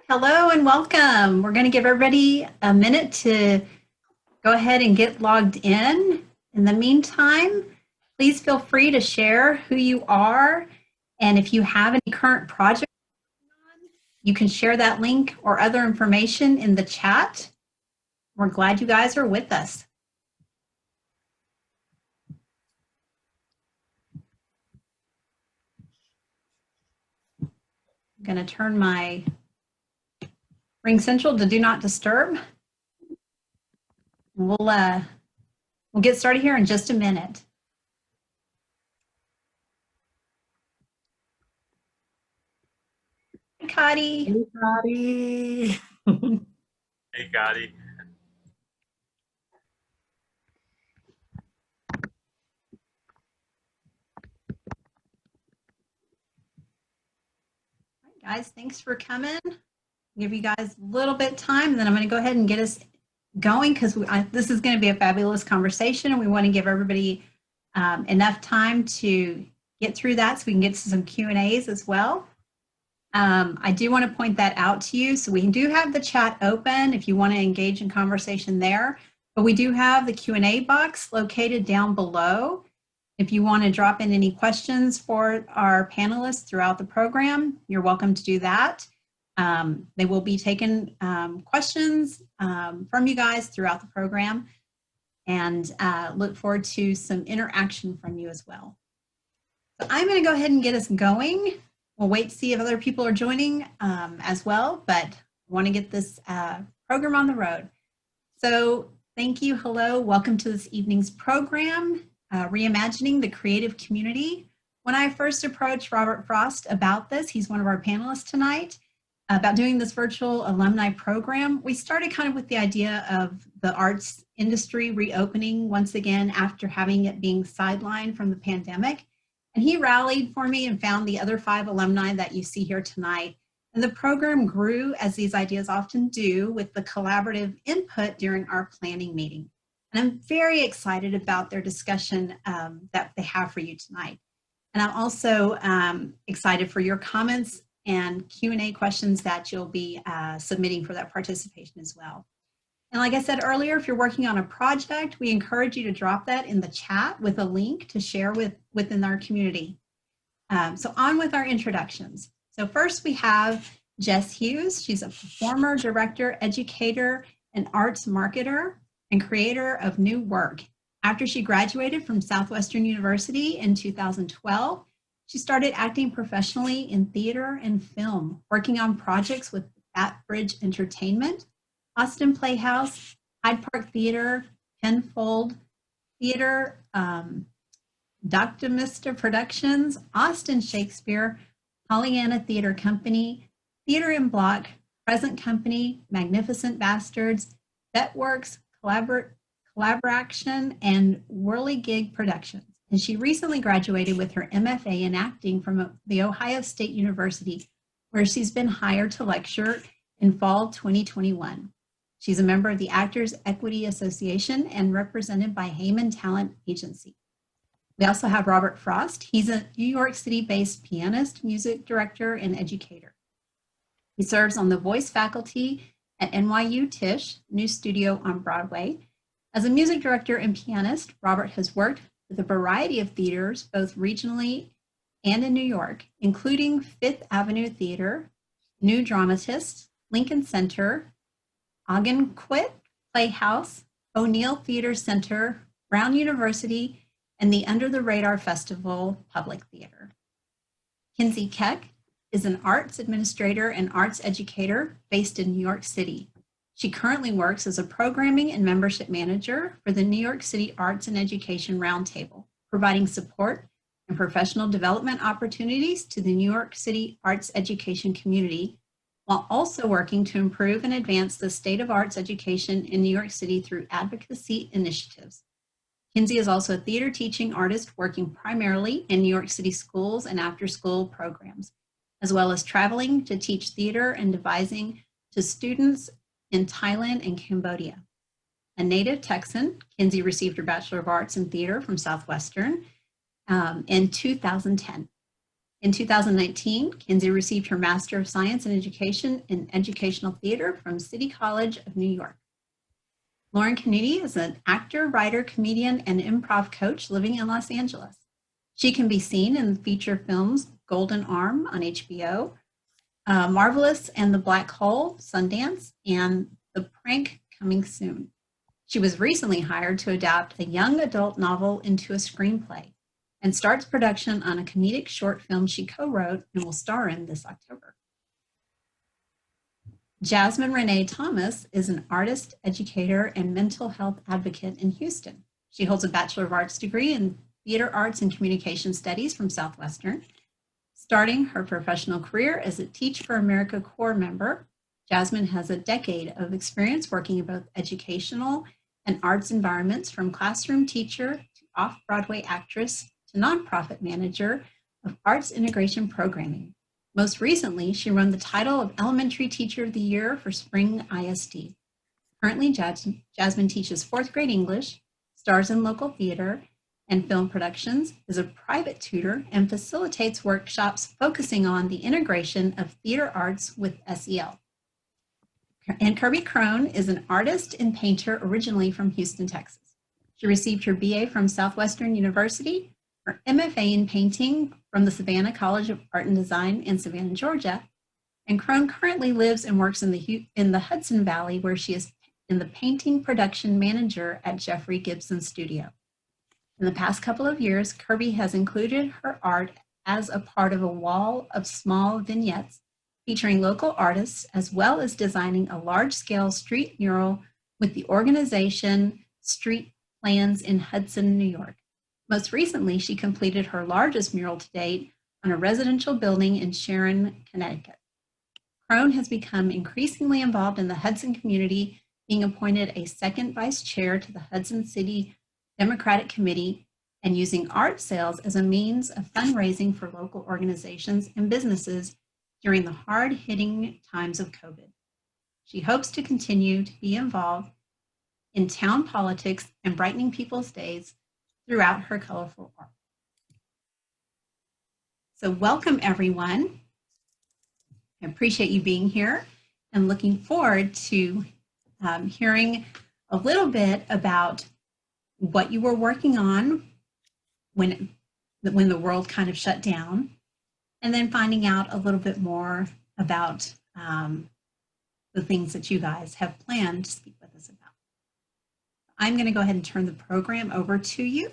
Hello and welcome. We're going to give everybody a minute to go ahead and get logged in. In the meantime, please feel free to share who you are, and if you have any current projects, you can share that link or other information in the chat. We're glad you guys are with us. I'm going to turn my Ring Central to Do Not Disturb. We'll get started here in just a minute. Hey, Cotty. Hey, Cotty. Hey, Gotti. Guys, thanks for coming. Give you guys a little bit of time, and then I'm going to go ahead and get us going because this is going to be a fabulous conversation, and we want to give everybody enough time to get through that so we can get to some Q&As as well. I do want to point that out to you. So we do have the chat open if you want to engage in conversation there, but we do have the Q&A box located down below. If you want to drop in any questions for our panelists throughout the program, you're welcome to do that. They will be taking questions from you guys throughout the program, and look forward to some interaction from you as well. So I'm going to go ahead and get us going. We'll wait to see if other people are joining as well, but I want to get this program on the road. So thank you. Hello. Welcome to this evening's program, Reimagining the Creative Community. When I first approached Robert Frost about this, he's one of our panelists tonight, about doing this virtual alumni program, we started kind of with the idea of the arts industry reopening once again after having it being sidelined from the pandemic. And he rallied for me and found the other 5 alumni that you see here tonight. And the program grew, as these ideas often do, with the collaborative input during our planning meeting. And I'm very excited about their discussion that they have for you tonight. And I'm also excited for your comments and Q&A questions that you'll be submitting for that participation as well. And like I said earlier, if you're working on a project, we encourage you to drop that in the chat with a link to share within our community. So on with our introductions. So first we have Jess Hughes. She's a performer, director, educator, and arts marketer and creator of new work. After she graduated from Southwestern University in 2012, she started acting professionally in theater and film, working on projects with Bridge Entertainment, Austin Playhouse, Hyde Park Theater, Penfold Theater, Dr. Mr. Productions, Austin Shakespeare, Pollyanna Theater Company, Theater in Block, Present Company, Magnificent Bastards, Betworks, Collaboration, and Whirligig Productions. And she recently graduated with her MFA in acting from the Ohio State University, where she's been hired to lecture in fall 2021. She's a member of the Actors Equity Association and represented by Heyman Talent Agency. We also have Robert Frost. He's a New York City-based pianist, music director, and educator. He serves on the voice faculty at NYU Tisch, new studio on Broadway. As a music director and pianist, Robert has worked with a variety of theaters, both regionally and in New York, including Fifth Avenue Theater, New Dramatists, Lincoln Center, Ogunquit Playhouse, O'Neill Theater Center, Brown University, and the Under the Radar Festival Public Theater. Kinsey Keck is an arts administrator and arts educator based in New York City. She currently works as a programming and membership manager for the New York City Arts and Education Roundtable, providing support and professional development opportunities to the New York City arts education community, while also working to improve and advance the state of arts education in New York City through advocacy initiatives. Kinsey is also a theater teaching artist working primarily in New York City schools and after-school programs, as well as traveling to teach theater and devising to students in Thailand and Cambodia. A native Texan, Kinsey received her Bachelor of Arts in Theater from Southwestern in 2010. In 2019, Kinsey received her Master of Science in Education in Educational Theater from City College of New York. Lauren Canuti is an actor, writer, comedian, and improv coach living in Los Angeles. She can be seen in the feature films Golden Arm on HBO, Marvelous and the Black Hole, Sundance, and The Prank coming soon. She was recently hired to adapt a young adult novel into a screenplay and starts production on a comedic short film she co-wrote and will star in this October. Jasmine Renee Thomas is an artist, educator, and mental health advocate in Houston. She holds a Bachelor of Arts degree in Theater Arts and Communication Studies from Southwestern. Starting her professional career as a Teach for America Corps member, Jasmine has a decade of experience working in both educational and arts environments, from classroom teacher to off-Broadway actress to nonprofit manager of arts integration programming. Most recently, she won the title of Elementary Teacher of the Year for Spring ISD. Currently, Jasmine teaches fourth grade English, stars in local theater and film productions, is a private tutor, and facilitates workshops focusing on the integration of theater arts with SEL. And Kirby Crone is an artist and painter originally from Houston, Texas. She received her BA from Southwestern University, her MFA in painting from the Savannah College of Art and Design in Savannah, Georgia. And Crone currently lives and works in the Hudson Valley, where she is in the painting production manager at Jeffrey Gibson Studio. In the past couple of years, Kirby has included her art as a part of a wall of small vignettes featuring local artists, as well as designing a large-scale street mural with the organization Street Plans in Hudson, New York. Most recently, she completed her largest mural to date on a residential building in Sharon, Connecticut. Crone has become increasingly involved in the Hudson community, being appointed a second vice chair to the Hudson City Democratic Committee and using art sales as a means of fundraising for local organizations and businesses during the hard-hitting times of COVID. She hopes to continue to be involved in town politics and brightening people's days throughout her colorful art. So welcome, everyone. I appreciate you being here and looking forward to hearing a little bit about what you were working on when the world kind of shut down, and then finding out a little bit more about the things that you guys have planned to speak with us about. I'm going to go ahead and turn the program over to you.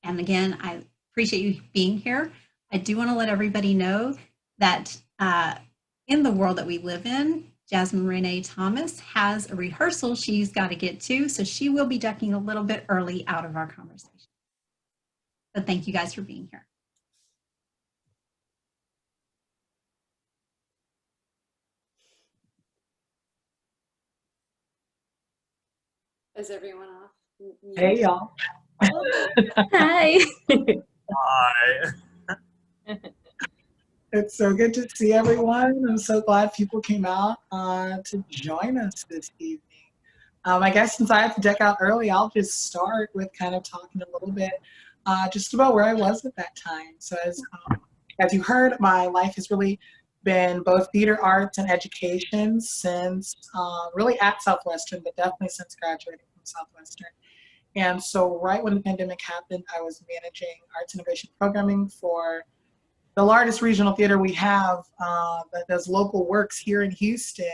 And again, I appreciate you being here. I do want to let everybody know that in the world that we live in, Jasmine Renee Thomas has a rehearsal she's got to get to, so she will be ducking a little bit early out of our conversation. But thank you guys for being here. Is everyone off? Hey, y'all. Hi. Hi. It's so good to see everyone. I'm so glad people came out to join us this evening. I guess since I have to deck out early, I'll just start with kind of talking a little bit just about where I was at that time. So as you heard, my life has really been both theater arts and education since really at Southwestern, but definitely since graduating from Southwestern. And so right when the pandemic happened, I was managing arts integration programming for the largest regional theater we have that does local works here in Houston.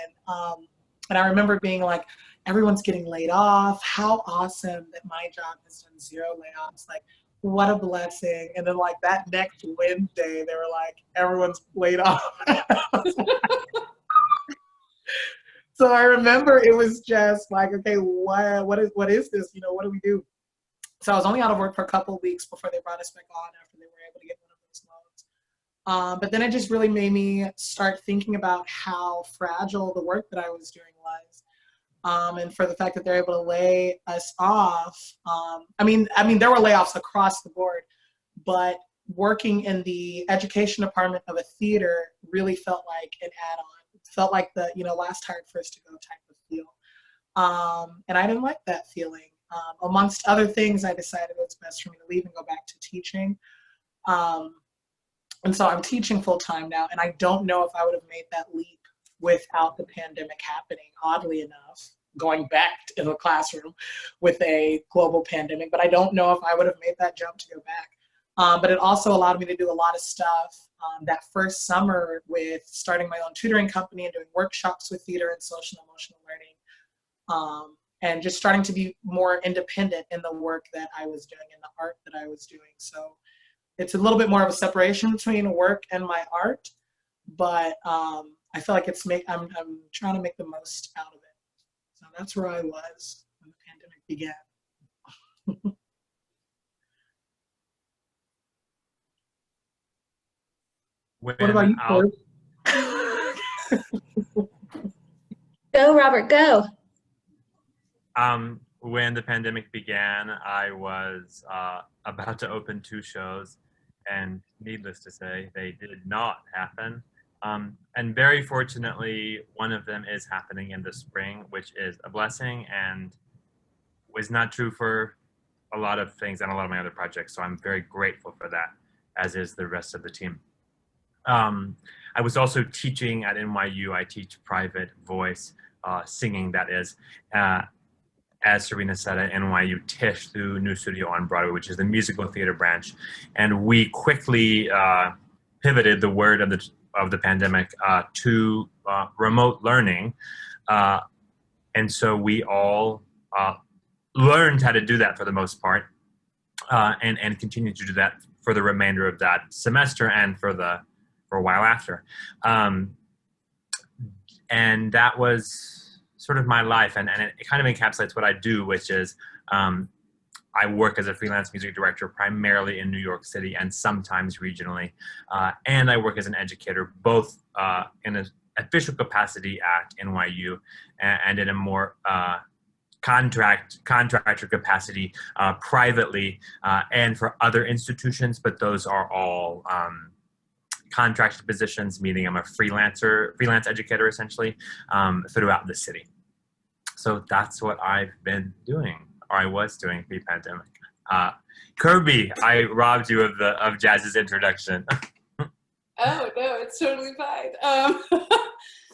And I remember being like, everyone's getting laid off. How awesome that my job has done 0 layoffs. Like, what a blessing. And then like that next Wednesday, they were like, everyone's laid off. So I remember it was just like, okay, what is this? You know, what do we do? So I was only out of work for a couple of weeks before they brought us back on after they were able to get one of those loans. But then it just really made me start thinking about how fragile the work that I was doing was. And for the fact that they're able to lay us off. I mean, there were layoffs across the board, but working in the education department of a theater really felt like an add-on. It felt like the, last hired first to go type of feel. And I didn't like that feeling. Amongst other things, I decided it's best for me to leave and go back to teaching. And so I'm teaching full time now, and I don't know if I would have made that leap without the pandemic happening, oddly enough, going back in the classroom with a global pandemic. But I don't know if I would have made that jump to go back. But it also allowed me to do a lot of stuff that first summer with starting my own tutoring company and doing workshops with theater and social and emotional learning. And just starting to be more independent in the work that I was doing and the art that I was doing. So it's a little bit more of a separation between work and my art, but I feel like I'm trying to make the most out of it. So that's where I was when the pandemic began. When What about you, I'll- Corey? Go, Robert, go. when the pandemic began, I was about to open 2 shows, and needless to say, they did not happen. And very fortunately, one of them is happening in the spring, which is a blessing and was not true for a lot of things and a lot of my other projects. So I'm very grateful for that, as is the rest of the team. I was also teaching at NYU. I teach private voice, singing, that is, as Serena said, at NYU Tisch through New Studio on Broadway, which is the musical theater branch. And we quickly pivoted the word of the pandemic to remote learning. And so we all learned how to do that for the most part, and continue to do that for the remainder of that semester and for a while after. And that was sort of my life, and it kind of encapsulates what I do, which is I work as a freelance music director primarily in New York City and sometimes regionally, and I work as an educator both in an official capacity at NYU and in a more contractor capacity privately and for other institutions, but those are all contracted positions, meaning I'm a freelance educator essentially throughout the city. So that's what I've been doing, or I was doing pre-pandemic. Kirby, I robbed you of Jazz's introduction. Oh, no, it's totally fine.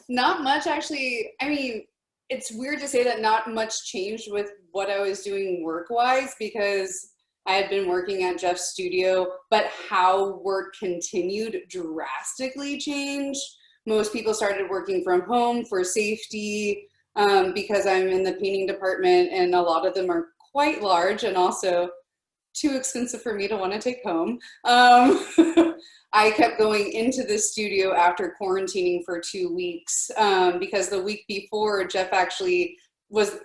Not much, actually. I mean, it's weird to say that not much changed with what I was doing work-wise, because I had been working at Jeff's studio, but how work continued drastically changed. Most people started working from home for safety, because I'm in the painting department, and a lot of them are quite large and also too expensive for me to want to take home. I kept going into the studio after quarantining for 2 weeks, because the week before Jeff actually was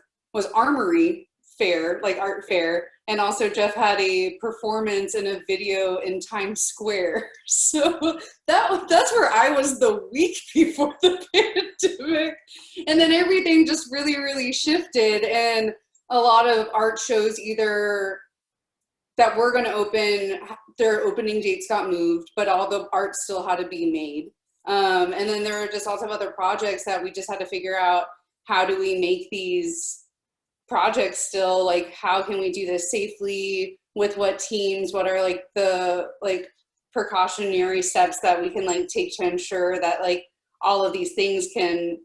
Armory Fair, like art fair, and also Jeff had a performance in a video in Times Square. So that's where I was the week before the pandemic. And then everything just really, really shifted, and a lot of art shows either that were going to open, their opening dates got moved, but all the art still had to be made. And then there were just lots of other projects that we just had to figure out, how do we make these projects still, like, how can we do this safely, with what teams, what are like the precautionary steps that we can take to ensure that all of these things can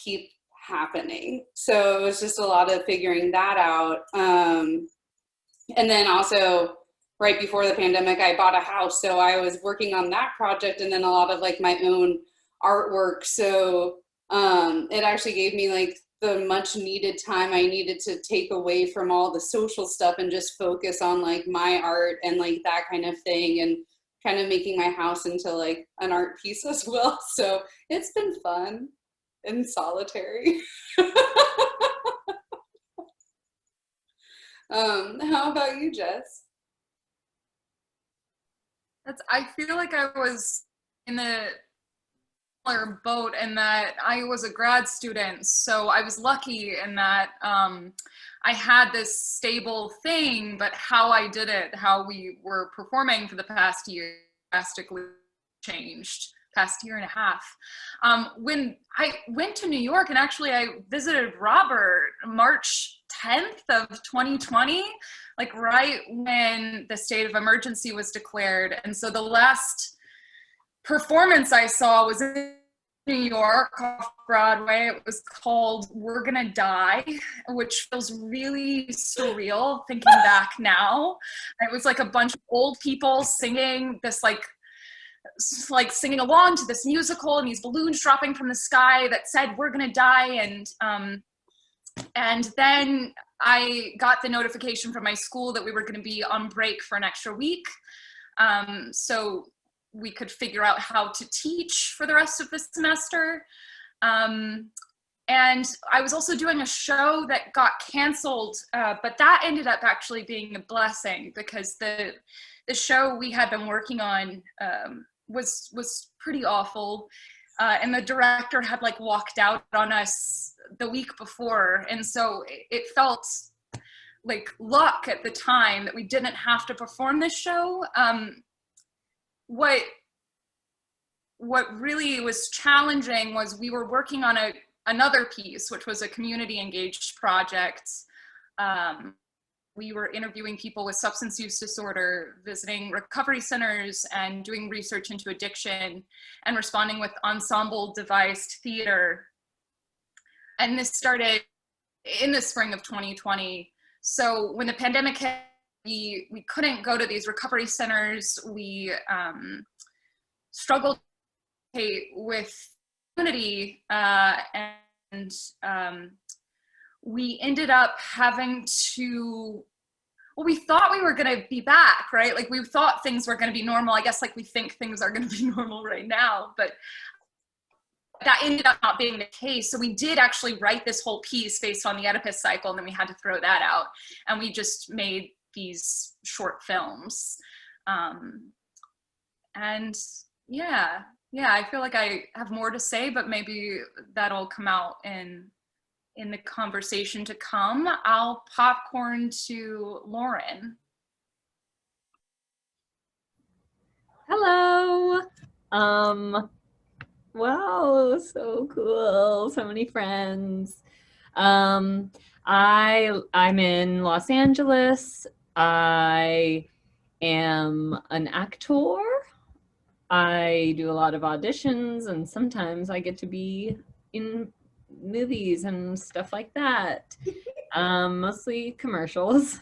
keep happening. So it was just a lot of figuring that out. And then also right before the pandemic, I bought a house. So I was working on that project, and then a lot of my own artwork. So it actually gave me the much needed time I needed to take away from all the social stuff and just focus on my art and that kind of thing, and kind of making my house into an art piece as well. So it's been fun and solitary. How about you, Jess? I feel like I was in a similar boat in that I was a grad student, so I was lucky in that I had this stable thing, but how I did it, how we were performing for the past year drastically changed. Past year and a half. When I went to New York, and actually I visited Robert March 10th of 2020, right when the state of emergency was declared. And so the last performance I saw was in New York off Broadway. It was called We're Gonna Die, which feels really surreal thinking back now. It was like a bunch of old people singing this like singing along to this musical, and these balloons dropping from the sky that said "We're gonna die." And then I got the notification from my school that we were going to be on break for an extra week, so we could figure out how to teach for the rest of the semester. And I was also doing a show that got canceled, but that ended up actually being a blessing, because the show we had been working on was pretty awful, and the director had like walked out on us the week before, and so it felt like luck at the time that we didn't have to perform this show. What really was challenging was we were working on another piece, which was a community engaged project. We were interviewing people with substance use disorder, visiting recovery centers, and doing research into addiction, and responding with ensemble devised theater. And this started in the spring of 2020. So when the pandemic hit, we couldn't go to these recovery centers. We struggled with community, and we ended up having to, well, we thought we were going to be back, right? Like we thought things were going to be normal. I guess like we think things are going to be normal right now, but that ended up not being the case. So we did actually write this whole piece based on the Oedipus cycle, and then we had to throw that out. And we just made these short films. And yeah, I feel like I have more to say, but maybe that'll come out in the conversation to come. I'll popcorn to Lauren. Hello. Wow, so cool. So many friends. I'm in Los Angeles. I am an actor. I do a lot of auditions, and sometimes I get to be in movies and stuff like that. Mostly commercials.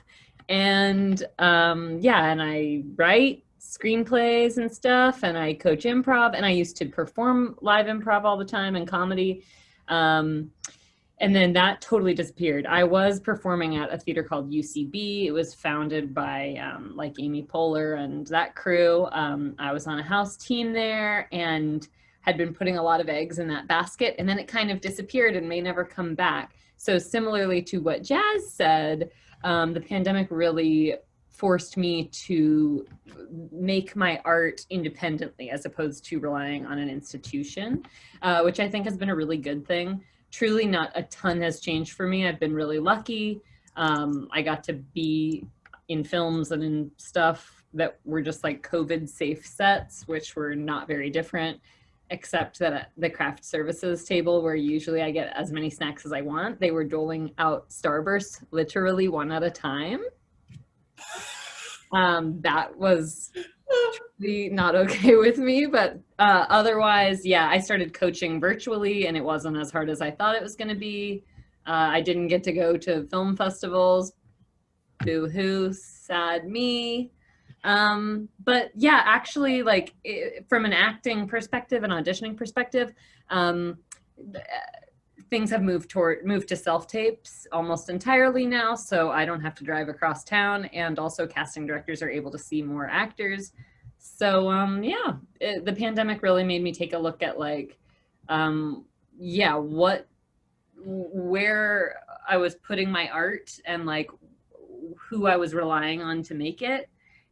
And and I write screenplays and stuff, and I coach improv, and I used to perform live improv all the time and comedy. And then that totally disappeared. I was performing at a theater called UCB. It was founded by like Amy Poehler and that crew. I was on a house team there and had been putting a lot of eggs in that basket, and then it kind of disappeared and may never come back. So similarly to what Jazz said, the pandemic really forced me to make my art independently as opposed to relying on an institution, which I think has been a really good thing. Truly not a ton has changed for me. I've been really lucky. I got to be in films and in stuff that were just like COVID safe sets, which were not very different, except that at the craft services table, where usually I get as many snacks as I want, they were doling out Starbursts literally one at a time. That was truly not okay with me, but otherwise, yeah, I started coaching virtually, and it wasn't as hard as I thought it was going to be. I didn't get to go to film festivals. Boo-hoo, sad me. But yeah, actually, like from an acting perspective and auditioning perspective, things have moved to self-tapes almost entirely now, so I don't have to drive across town, and also casting directors are able to see more actors. So the pandemic really made me take a look at like, where I was putting my art and like who I was relying on to make it.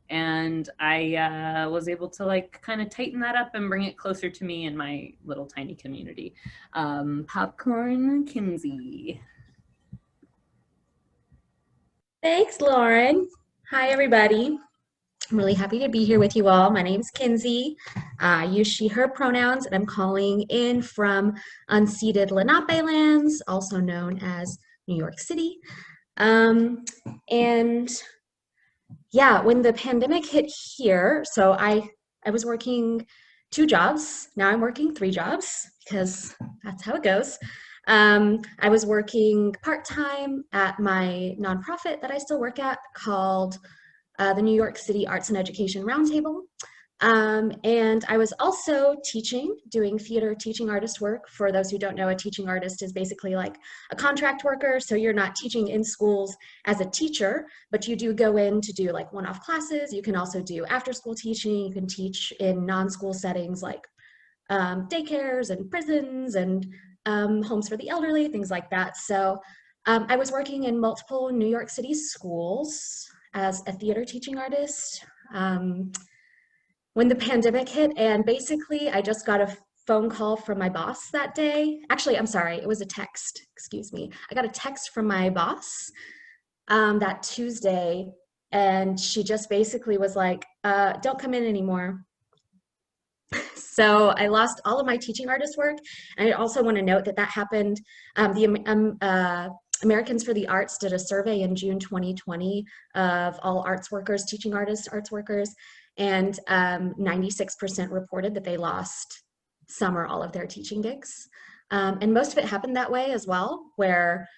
And I was able to like kind of tighten that up and bring it closer to me in my little tiny community. Popcorn Kinsey. Thanks, Lauren. Hi, everybody. I'm really happy to be here with you all. My name's Kinsey. I use she, her pronouns, and I'm calling in from unceded Lenape lands, also known as New York City. And yeah, when the pandemic hit here, so I was working 2 jobs. Now I'm working 3 jobs because that's how it goes. I was working part-time at my nonprofit that I still work at called the New York City Arts and Education Roundtable. And I was also teaching, doing theater teaching artist work. For those who don't know, a teaching artist is basically like a contract worker. So you're not teaching in schools as a teacher, but you do go in to do like one-off classes. You can also do after-school teaching. You can teach in non-school settings like daycares and prisons and homes for the elderly, things like that. So I was working in multiple New York City schools as a theater teaching artist. When the pandemic hit, and basically I just got a phone call from my boss that day. Actually, I'm sorry, it was a text, excuse me. I got a text from my boss that Tuesday, and she just basically was like, don't come in anymore. So I lost all of my teaching artist work. And I also want to note that that happened, Americans for the Arts did a survey in June 2020 of all arts workers, teaching artists, arts workers, and 96% reported that they lost some or all of their teaching gigs. And most of it happened that way as well, where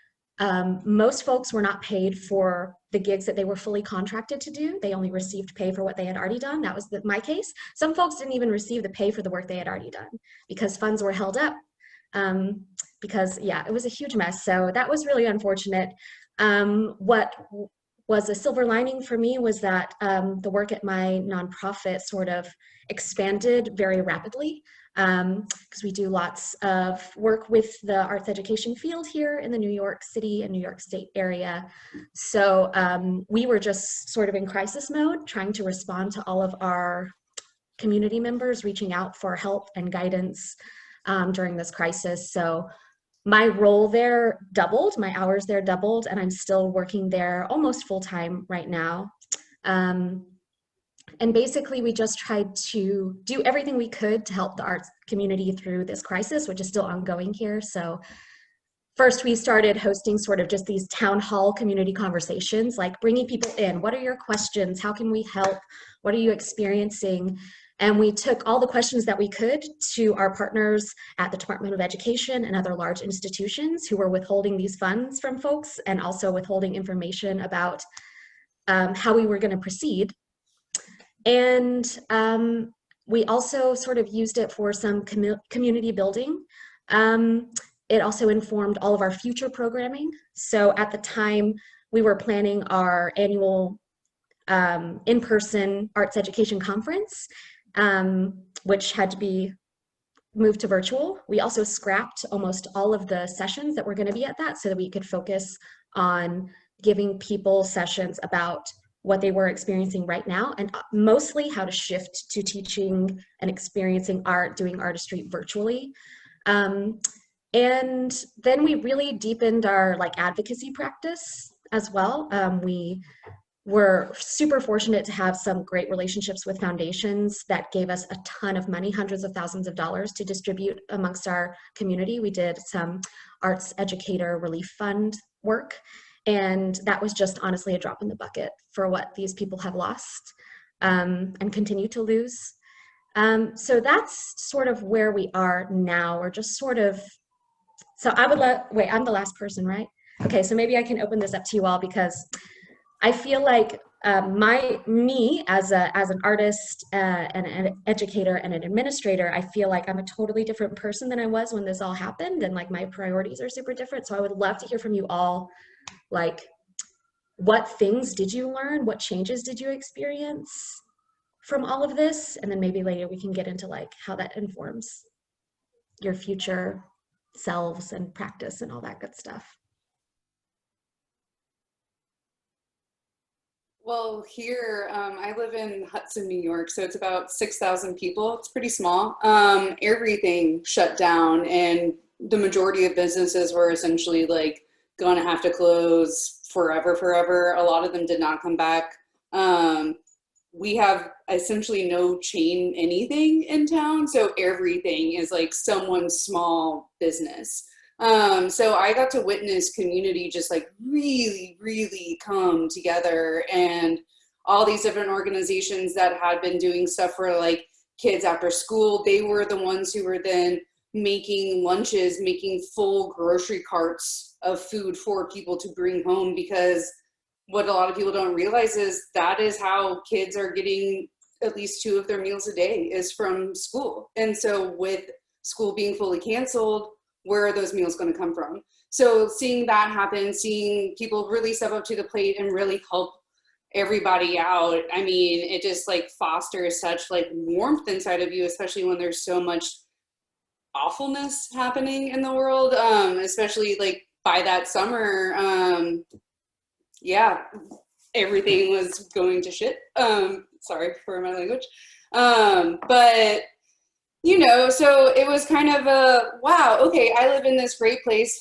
most folks were not paid for the gigs that they were fully contracted to do. They only received pay for what they had already done. That was my case. Some folks didn't even receive the pay for the work they had already done because funds were held up. Because yeah, it was a huge mess. So that was really unfortunate. What was a silver lining for me was that the work at my nonprofit sort of expanded very rapidly, because we do lots of work with the arts education field here in the New York City and New York State area. So we were just sort of in crisis mode, trying to respond to all of our community members reaching out for help and guidance during this crisis. So my role there doubled, my hours there doubled, and I'm still working there almost full time right now. And basically we just tried to do everything we could to help the arts community through this crisis, which is still ongoing here. So first we started hosting sort of just these town hall community conversations, like bringing people in. What are your questions? How can we help? What are you experiencing? And we took all the questions that we could to our partners at the Department of Education and other large institutions who were withholding these funds from folks and also withholding information about how we were going to proceed. And we also sort of used it for some community building. It also informed all of our future programming. So at the time, we were planning our annual in-person arts education conference, which had to be moved to virtual. We also scrapped almost all of the sessions that were going to be at that so that we could focus on giving people sessions about what they were experiencing right now, and mostly how to shift to teaching and experiencing art, doing artistry virtually. And then we really deepened our advocacy practice as well. We were super fortunate to have some great relationships with foundations that gave us a ton of money, hundreds of thousands of dollars to distribute amongst our community. We did some Arts Educator Relief Fund work, and that was just honestly a drop in the bucket for what these people have lost and continue to lose. So that's sort of where we are now. We're just sort of, so I would wait, I'm the last person, right? Okay, so maybe I can open this up to you all, because I feel like me as an artist and an educator and an administrator, I feel like I'm a totally different person than I was when this all happened, and my priorities are super different. So I would love to hear from you all, what things did you learn? What changes did you experience from all of this? And then maybe later we can get into how that informs your future selves and practice and all that good stuff. Well, here, I live in Hudson, New York, so it's about 6,000 people. It's pretty small. Everything shut down, and the majority of businesses were essentially going to have to close forever. A lot of them did not come back. We have essentially no chain anything in town, so everything is someone's small business. So I got to witness community just really come together, and all these different organizations that had been doing stuff for kids after school. They were the ones who were then making lunches, making full grocery carts of food for people to bring home, because what a lot of people don't realize is that is how kids are getting at least 2 of their meals a day, is from school. And so with school being fully canceled, where are those meals going to come from? So seeing that happen, seeing people really step up to the plate and really help everybody out, I mean, it just like fosters such like warmth inside of you, especially when there's so much awfulness happening in the world, especially like by that summer, yeah, everything was going to shit. Sorry for my language. But, you know, so it was kind of a, wow, okay, I live in this great place.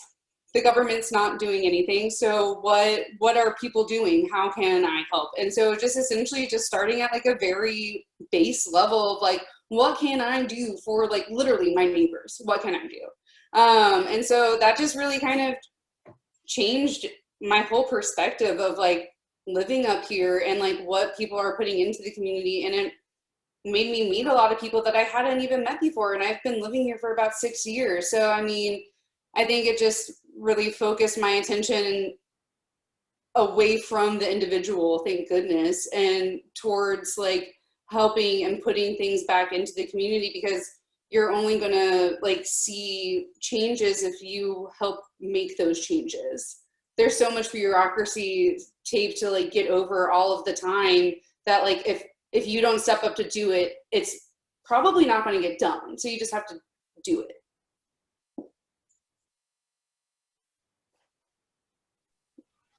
The government's not doing anything. So what are people doing? How can I help? And so just essentially just starting at like a very base level of like, what can I do for like literally my neighbors? What can I do? And so that just really kind of changed my whole perspective of like living up here and like what people are putting into the community. And it made me meet a lot of people that I hadn't even met before. And I've been living here for about 6 years. So, I mean, I think it just really focused my attention away from the individual, thank goodness, and towards like helping and putting things back into the community, because you're only gonna like see changes if you help make those changes. There's so much bureaucracy taped to like get over all of the time that like if you don't step up to do it, it's probably not going to get done. So you just have to do it.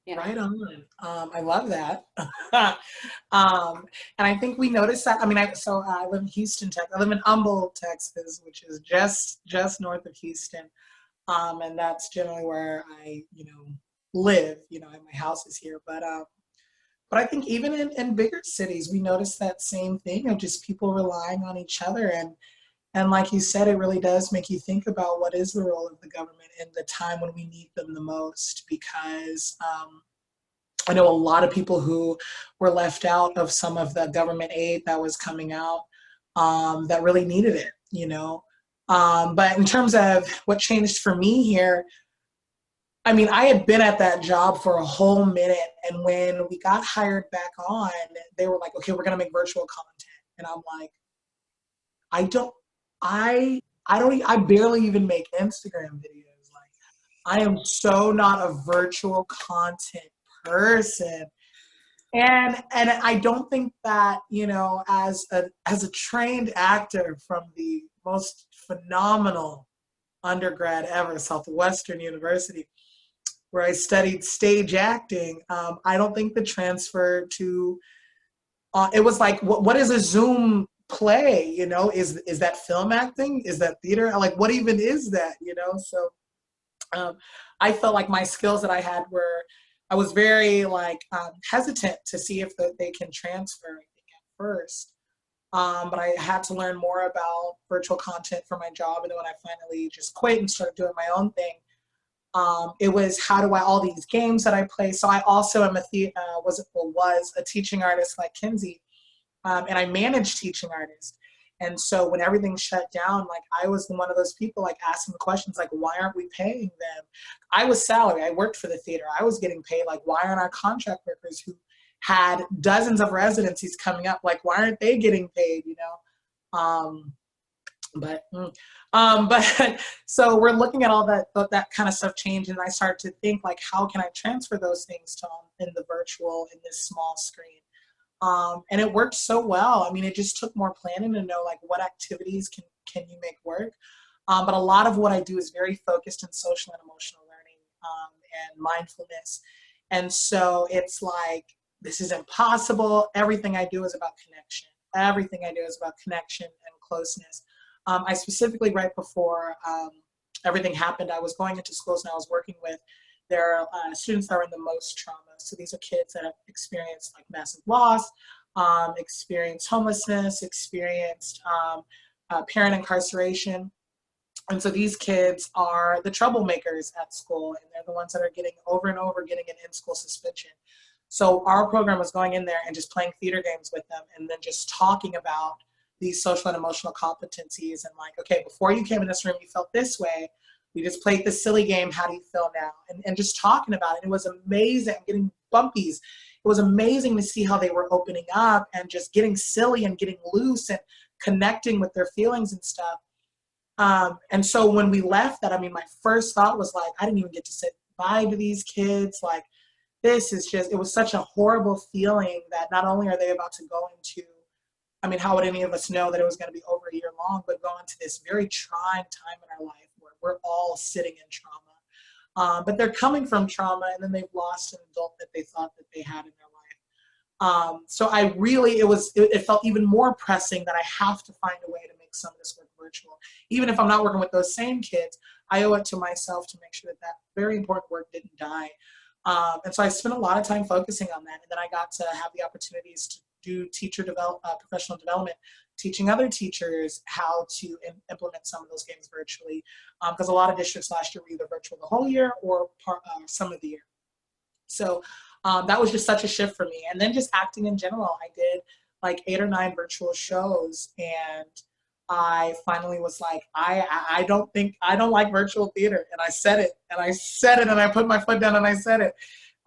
Yeah. Right on. I love that. And I think we noticed that. I mean, I live in Houston, Texas. I live in Humble, Texas, which is just north of Houston. And that's generally where I, live. My house is here. But I think even in bigger cities, we notice that same thing of just people relying on each other. And like you said, it really does make you think about what is the role of the government in the time when we need them the most, because I know a lot of people who were left out of some of the government aid that was coming out that really needed it, But in terms of what changed for me here, I mean, I had been at that job for a whole minute, and when we got hired back on, they were like, okay, we're going to make virtual content. And I'm like, I barely even make Instagram videos. Like, I am so not a virtual content person. And I don't think that, as a trained actor from the most phenomenal undergrad ever, Southwestern University, where I studied stage acting, I don't think the transfer to, it was like, what is a Zoom play, is that film acting? Is that theater? Like, what even is that, So I felt like my skills that I had I was very hesitant to see if they can transfer at first. But I had to learn more about virtual content for my job. And then when I finally just quit and started doing my own thing, it was all these games that I play. So I also am was a teaching artist like Kinsey. And I managed teaching artists. And so when everything shut down, I was one of those people asking the questions why aren't we paying them? I was salary. I worked for the theater. I was getting paid. Why aren't our contract workers who had dozens of residencies coming up, why aren't they getting paid, But so we're looking at all that kind of stuff change, and I started to think how can I transfer those things to in the virtual, in this small screen. And it worked so well. I mean, it just took more planning to know what activities can you make work. But a lot of what I do is very focused in social and emotional learning and mindfulness. And so it's this is impossible. Everything I do is about connection. Everything I do is about connection and closeness. I specifically, right before everything happened, I was going into schools and I was working with their students that are in the most trauma. So these are kids that have experienced massive loss, experienced homelessness, experienced parent incarceration. And so these kids are the troublemakers at school, and they're the ones that are getting over and over getting an in-school suspension. So our program was going in there and just playing theater games with them, and then just talking about these social and emotional competencies, and like, okay, before you came in this room, you felt this way. We just played this silly game. How do you feel now? And just talking about it. It was amazing. Getting bumpies. It was amazing to see how they were opening up and just getting silly and getting loose and connecting with their feelings and stuff. And so when we left that, I mean, my first thought was like, I didn't even get to say bye to these kids. Like, this is just, it was such a horrible feeling that not only are they about to go into, I mean, how would any of us know that it was going to be over a year long, but go into this very trying time in our life where we're all sitting in trauma. But they're coming from trauma, and then they've lost an adult that they thought that they had in their life. So I really, it felt even more pressing that I have to find a way to make some of this work virtual. Even if I'm not working with those same kids, I owe it to myself to make sure that that very important work didn't die. And so I spent a lot of time focusing on that. And then I got to have the opportunities to do professional development, teaching other teachers how to implement some of those games virtually. Because a lot of districts last year were either virtual the whole year or some of the year. So that was just such a shift for me. And then just acting in general, I did like 8 or 9 virtual shows, and I finally was like, I don't like virtual theater. And I said it, and I put my foot down and I said it.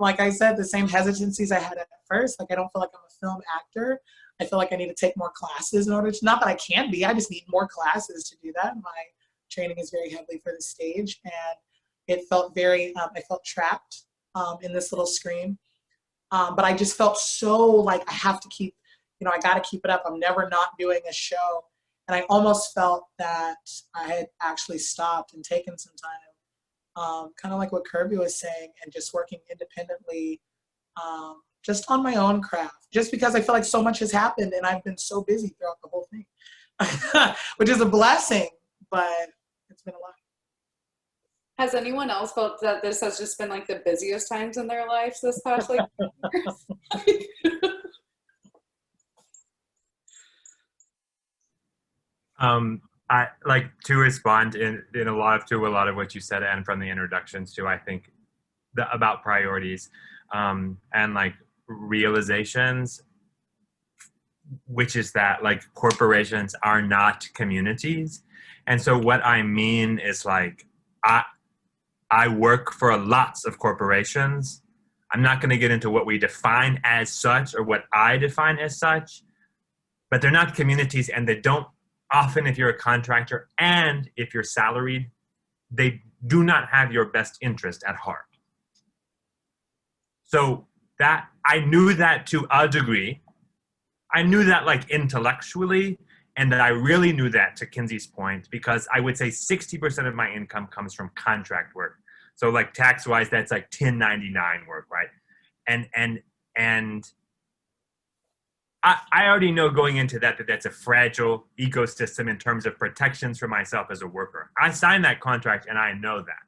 Like I said, the same hesitancies I had at first, like I don't feel like I'm a film actor. I feel like I need to take more classes in order to, not that I can't be, I just need more classes to do that. My training is very heavily for the stage, and it felt very, I felt trapped in this little screen. But I just felt so like I have to keep, I got to keep it up. I'm never not doing a show. And I almost felt that I had actually stopped and taken some time, kind of like what Kirby was saying, and just working independently, just on my own craft, just because I feel like so much has happened and I've been so busy throughout the whole thing, which is a blessing, but it's been a lot. Has anyone else felt that this has just been like the busiest times in their lives this past like years? I like to respond in a lot of what you said, and from the introductions too. I think about priorities and like realizations, which is that like corporations are not communities. And so what I mean is like I work for lots of corporations. I'm not going to get into what we define as such or what I define as such, but they're not communities, and they don't often, if you're a contractor and if you're salaried, they do not have your best interest at heart. So that I knew that to a degree. I knew that like intellectually, and that I really knew that, to Kinsey's point, because I would say 60% of my income comes from contract work. So like tax-wise, that's like 1099 work, right? And I already know going into that that's a fragile ecosystem in terms of protections for myself as a worker. I signed that contract, and I know that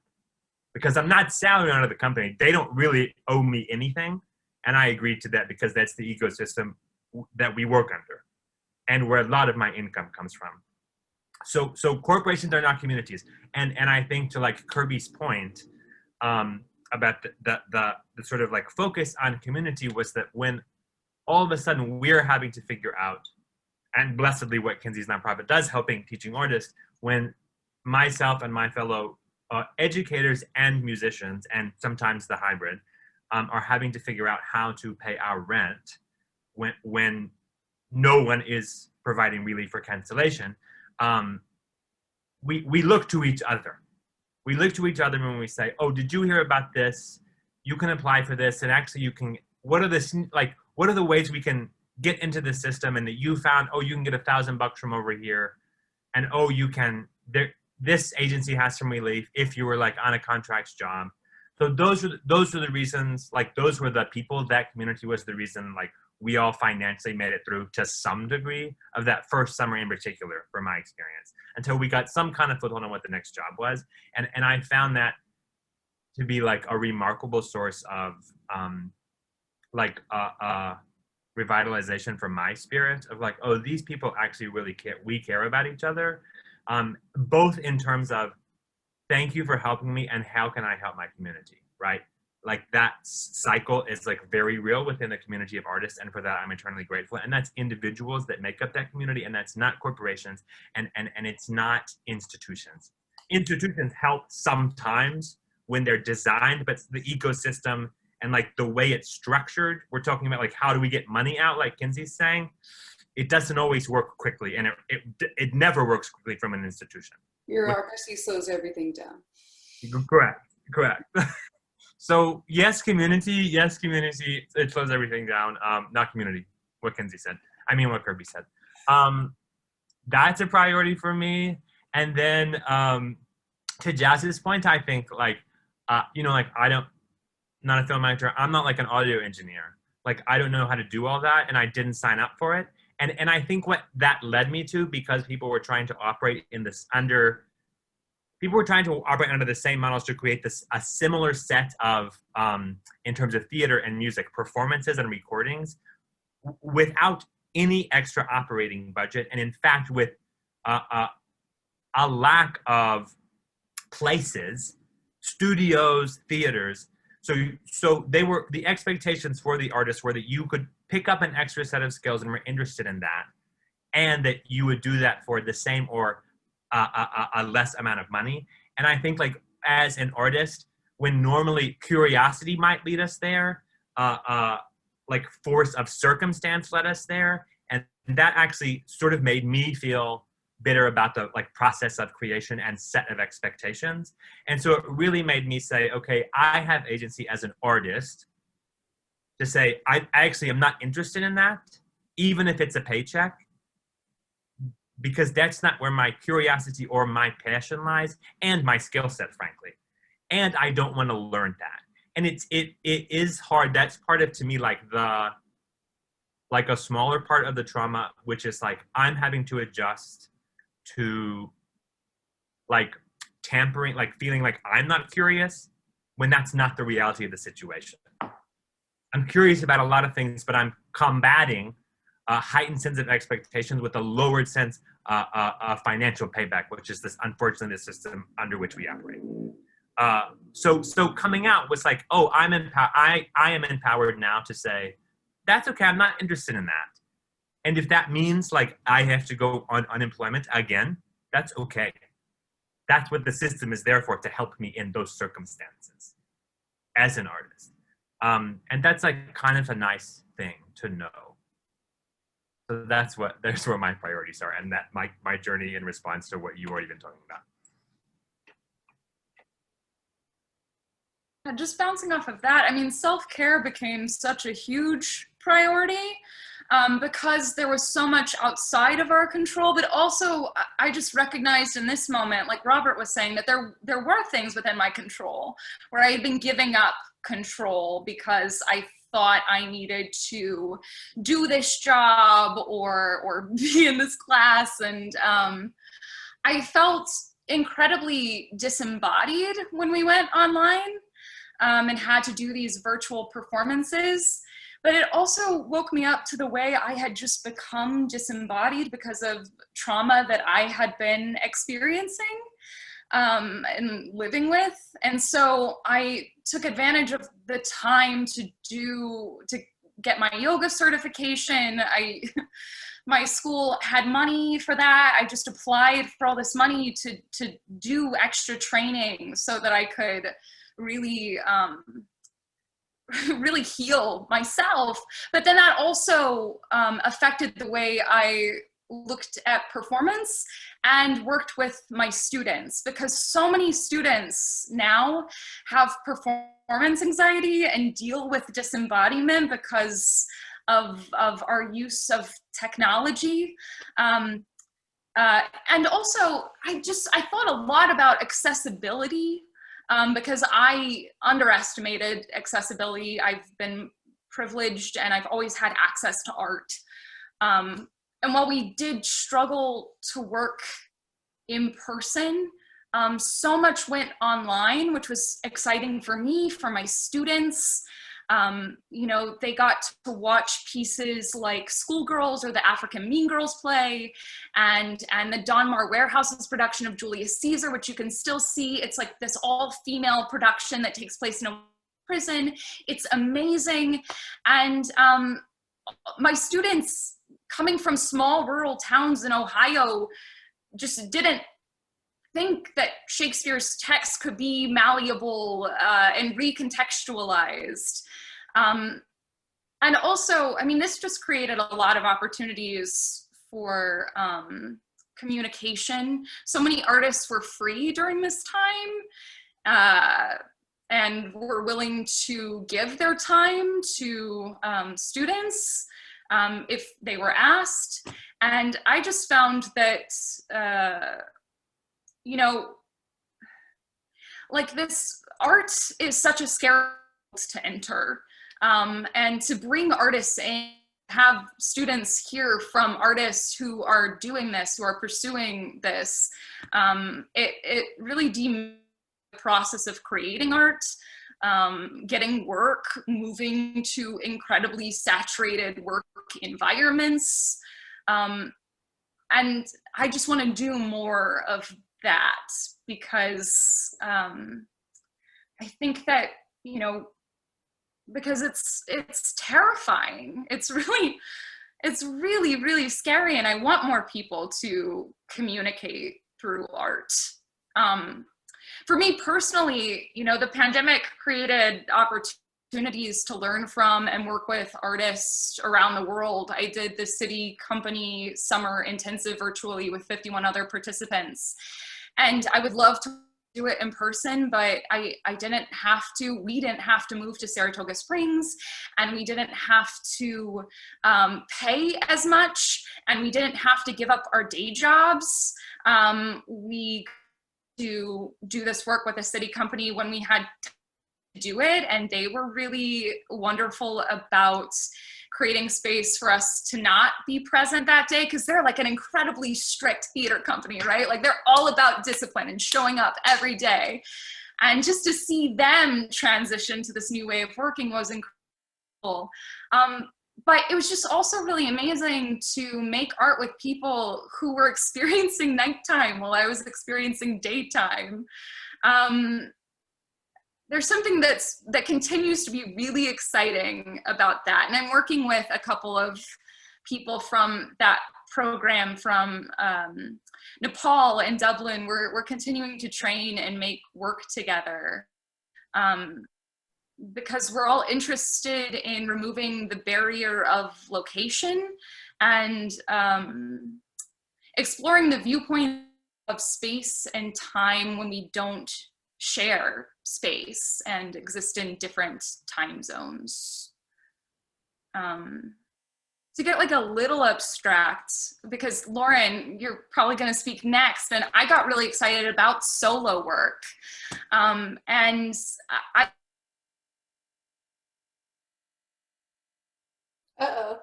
because I'm not salaried under the company. They don't really owe me anything, and I agreed to that because that's the ecosystem that we work under and where a lot of my income comes from. So corporations are not communities. And I think, to like Kirby's point about the sort of like focus on community, was that when all of a sudden we're having to figure out, and blessedly what Kinsey's nonprofit does, helping teaching artists, when myself and my fellow educators and musicians, and sometimes the hybrid, are having to figure out how to pay our rent when no one is providing relief or cancellation, we look to each other. We look to each other when we say, oh, did you hear about this? You can apply for this, and actually you can, what are the ways we can get into the system, and that you found, oh, you can get $1,000 from over here, and oh, you can, this agency has some relief if you were like on a contracts job. So those were the reasons, like those were the people, that community was the reason like we all financially made it through to some degree of that first summer in particular, from my experience, until we got some kind of foothold on what the next job was. And I found that to be like a remarkable source of revitalization for my spirit of like, oh, these people actually really care. We care about each other, both in terms of thank you for helping me and how can I help my community, right? like that cycle is like very real within the community of artists, and for that I'm eternally grateful. And that's individuals that make up that community, and that's not corporations, and it's not institutions. Institutions help sometimes when they're designed, but the ecosystem and like the way it's structured, we're talking about like how do we get money out, like Kinsey's saying, it doesn't always work quickly, and it never works quickly from an institution. Bureaucracy slows everything down. Correct. So yes, community, it slows everything down. Not community, what Kinsey said. I mean what Kirby said. That's a priority for me. And then to Jazz's point, I think like, like not a film actor, I'm not like an audio engineer. Like I don't know how to do all that, and I didn't sign up for it. And I think what that led me to, because people were trying to operate under the same models to create a similar set of, in terms of theater and music, performances and recordings, without any extra operating budget, and in fact with a lack of places, studios, theaters. So the expectations for the artists were that you could pick up an extra set of skills and were interested in that, and that you would do that for the same or a less amount of money. And I think like as an artist, when normally curiosity might lead us there, like force of circumstance led us there, and that actually sort of made me feel bitter about the like process of creation and set of expectations. And so it really made me say, okay, I have agency as an artist to say, I actually am not interested in that, even if it's a paycheck, because that's not where my curiosity or my passion lies, and my skill set, frankly. And I don't want to learn that. And it is hard. That's part of, to me, like a smaller part of the trauma, which is like, I'm having to adjust to like tampering, like feeling like I'm not curious when that's not the reality of the situation. I'm curious about a lot of things, but I'm combating a heightened sense of expectations with a lowered sense of financial payback, which is unfortunately the system under which we operate. So coming out was like, oh, I am empowered now to say, that's okay, I'm not interested in that. And if that means like I have to go on unemployment again, that's okay. That's what the system is there for, to help me in those circumstances as an artist. And that's like kind of a nice thing to know. So that's where my priorities are, and that my journey in response to what you already been talking about. Just bouncing off of that, I mean, self-care became such a huge priority because there was so much outside of our control, but also I just recognized in this moment, like Robert was saying, that there were things within my control where I had been giving up control because I thought I needed to do this job or be in this class. And I felt incredibly disembodied when we went online and had to do these virtual performances. But it also woke me up to the way I had just become disembodied because of trauma that I had been experiencing and living with. And so I took advantage of the time to get my yoga certification. My school had money for that. I just applied for all this money to do extra training so that I could really really heal myself. But then that also affected the way I looked at performance and worked with my students, because so many students now have performance anxiety and deal with disembodiment because of our use of technology. And also, I thought a lot about accessibility because I underestimated accessibility. I've been privileged and I've always had access to art. And while we did struggle to work in person, so much went online, which was exciting for me, for my students. They got to watch pieces like Schoolgirls or the African Mean Girls play, and the Donmar Warehouse's production of Julius Caesar, which you can still see. It's like this all-female production that takes place in a prison. It's amazing. And my students coming from small rural towns in Ohio just didn't think that Shakespeare's text could be malleable and recontextualized. And also, I mean, this just created a lot of opportunities for communication. So many artists were free during this time and were willing to give their time to students if they were asked. And I just found that, you know, like this art is such a scary field to enter. And to bring artists in, have students hear from artists who are doing this, who are pursuing this, it really demotivates the process of creating art, getting work, moving to incredibly saturated work environments. And I just want to do more of that because I think that, you know, because it's terrifying. It's really, really scary. And I want more people to communicate through art. For me personally, you know, the pandemic created opportunities to learn from and work with artists around the world. I did the City Company Summer Intensive virtually with 51 other participants. And I would love to do it in person, but I didn't have to. We didn't have to move to Saratoga Springs, and we didn't have to pay as much, and we didn't have to give up our day jobs. We do this work with a city company when we had to do it, and they were really wonderful about creating space for us to not be present that day, because they're like an incredibly strict theater company, right? Like they're all about discipline and showing up every day. And just to see them transition to this new way of working was incredible. But it was just also really amazing to make art with people who were experiencing nighttime while I was experiencing daytime. There's something that continues to be really exciting about that. And I'm working with a couple of people from that program from Nepal and Dublin. We're continuing to train and make work together because we're all interested in removing the barrier of location and exploring the viewpoint of space and time when we don't share space and exist in different time zones. To get like a little abstract, because Lauren, you're probably going to speak next, and I got really excited about solo work. And Uh-oh.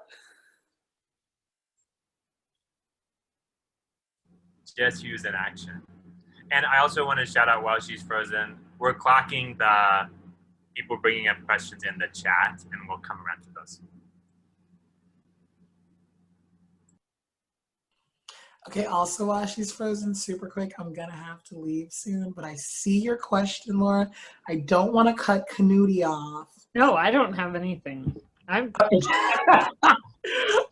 Just use an action. And I also want to shout out while she's frozen, we're clocking the people bringing up questions in the chat, and we'll come around to those. Okay, also while she's frozen, super quick, I'm gonna have to leave soon, but I see your question, Laura. I don't want to cut Canuti off. No, I don't have anything.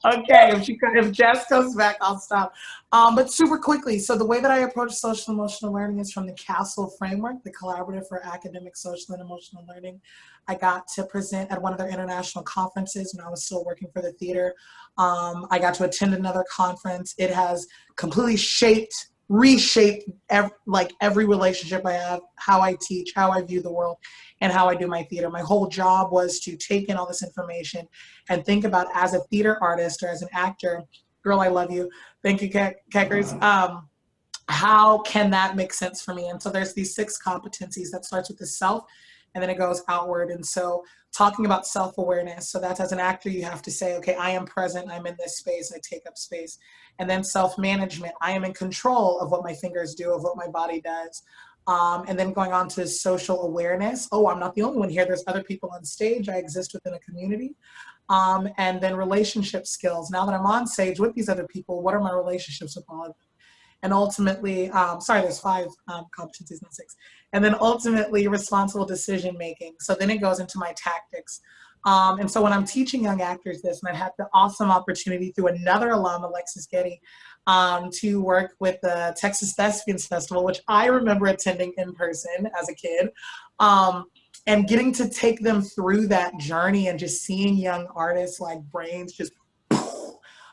Okay, if Jess goes back, I'll stop. But super quickly, so the way that I approach social emotional learning is from the CASTLE framework, the Collaborative for Academic, Social, and Emotional Learning. I got to present at one of their international conferences when I was still working for the theater. I got to attend another conference. It has completely reshaped every relationship I have, how I teach, how I view the world, and how I do my theater. My whole job was to take in all this information and think about, as a theater artist or as an actor, girl, I love you. Thank you, Keckers. How can that make sense for me? And so there's these 6 competencies that starts with the self, and then it goes outward. And so talking about self-awareness, so that's, as an actor, you have to say, okay, I am present, I'm in this space, I take up space. And then self-management, I am in control of what my fingers do, of what my body does. And then going on to social awareness, oh, I'm not the only one here, there's other people on stage, I exist within a community. And then relationship skills, now that I'm on stage with these other people, what are my relationships with all of them? and ultimately, sorry, there's 5 competencies, not 6. And then ultimately responsible decision making. So then it goes into my tactics. And so when I'm teaching young actors this, and I had the awesome opportunity through another alum, Alexis Getty, to work with the Texas Thespians Festival, which I remember attending in person as a kid, and getting to take them through that journey and just seeing young artists like brains just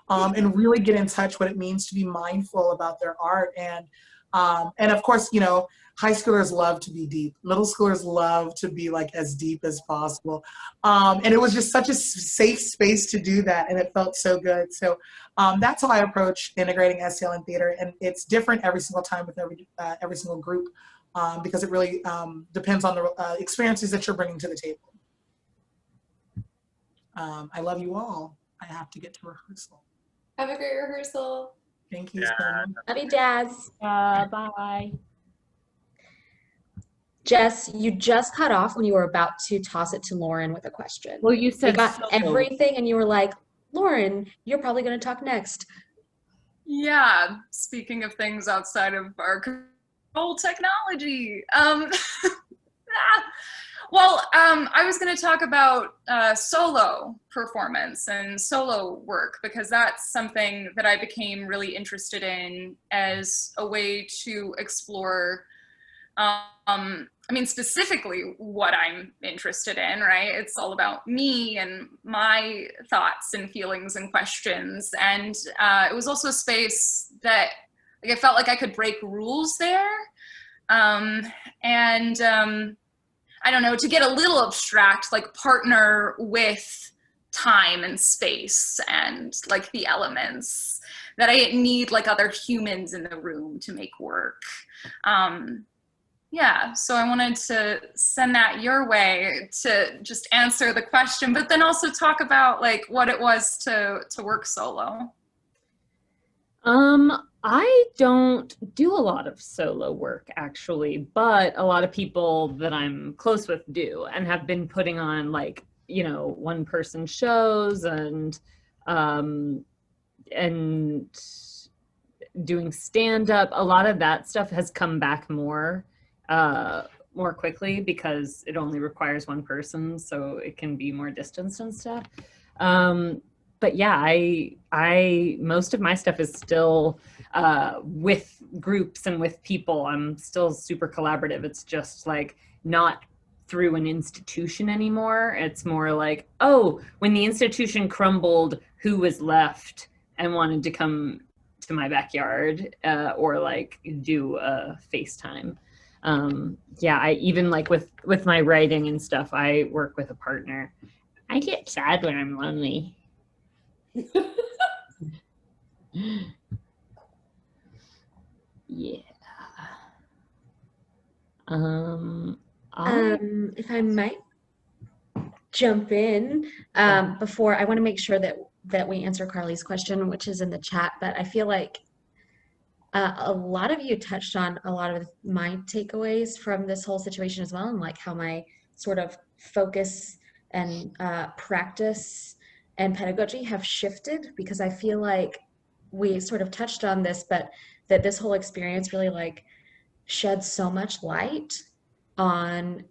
and really get in touch what it means to be mindful about their art. And of course, you know, high schoolers love to be deep. Middle schoolers love to be like as deep as possible. And it was just such a safe space to do that. And it felt so good. So that's how I approach integrating SEL in theater. And it's different every single time with every single group because it really depends on the experiences that you're bringing to the table. I love you all. I have to get to rehearsal. Have a great rehearsal. Thank you Yeah. so much. Love you, Jazz. Bye. Jess, you just cut off when you were about to toss it to Lauren with a question. Well, you We said got solo. everything and you were like, Lauren, you're probably going to talk next. Yeah, speaking of things outside of our control, technology. I was going to talk about solo performance and solo work because that's something that I became really interested in as a way to explore specifically what I'm interested in, right? It's all about me and my thoughts and feelings and questions. And it was also a space that I felt like I could break rules there. I don't know, to get a little abstract, like partner with time and space and like the elements that I need like other humans in the room to make work. So I wanted to send that your way to just answer the question, but then also talk about like what it was to work solo. I don't do a lot of solo work actually, but a lot of people that I'm close with do and have been putting on like, you know, one person shows and doing stand up. A lot of that stuff has come back more quickly because it only requires one person, so it can be more distance and stuff. But yeah, I most of my stuff is still with groups and with people. I'm still super collaborative. It's just like not through an institution anymore. It's more like, oh, when the institution crumbled, who was left and wanted to come to my backyard or like do a FaceTime. I even like with my writing and stuff, I work with a partner. I get sad when I'm lonely. Yeah. If I might jump in before, I want to make sure that we answer Carly's question, which is in the chat, but I feel like a lot of you touched on a lot of my takeaways from this whole situation as well, and like how my sort of focus and practice and pedagogy have shifted, because I feel like we sort of touched on this, but that this whole experience really like shed so much light on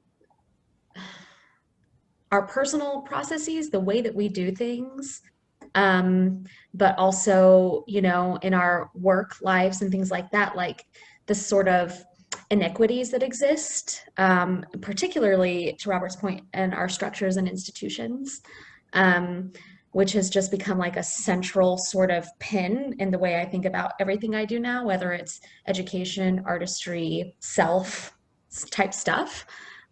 our personal processes, the way that we do things, but also, you know, in our work lives and things like that, like the sort of inequities that exist, particularly to Robert's point, in our structures and institutions, which has just become like a central sort of pin in the way I think about everything I do now, whether it's education, artistry, self type stuff.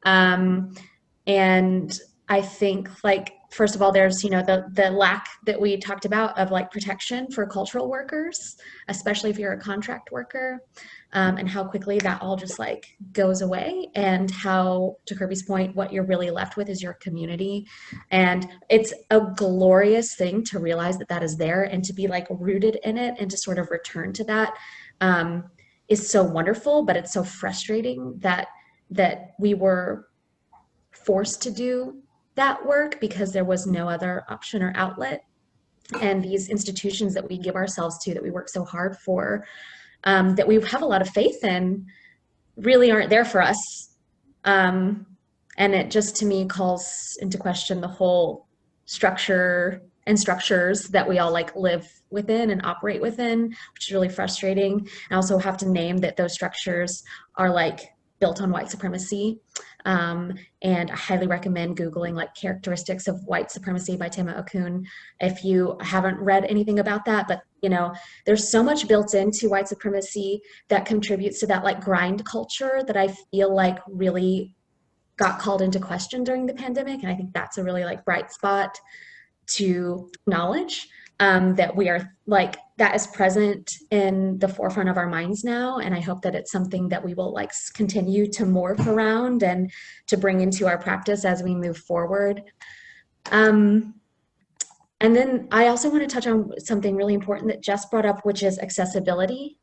And I think, like, first of all, there's, you know, the lack that we talked about of like protection for cultural workers, especially if you're a contract worker, and how quickly that all just like goes away, and how, to Kirby's point, what you're really left with is your community. And it's a glorious thing to realize that that is there and to be like rooted in it and to sort of return to that is so wonderful, but it's so frustrating that we were forced to do that work because there was no other option or outlet. And these institutions that we give ourselves to, that we work so hard for, that we have a lot of faith in really aren't there for us. And it just, to me, calls into question the whole structure and structures that we all like live within and operate within, which is really frustrating. I also have to name that those structures are like built on white supremacy. And I highly recommend Googling like characteristics of white supremacy by Tema Okun if you haven't read anything about that. But you know, there's so much built into white supremacy that contributes to that like grind culture that I feel like really got called into question during the pandemic. And I think that's a really like bright spot to acknowledge, that we are like, that is present in the forefront of our minds now. And I hope that it's something that we will like continue to morph around and to bring into our practice as we move forward. And then I also want to touch on something really important that Jess brought up, which is accessibility.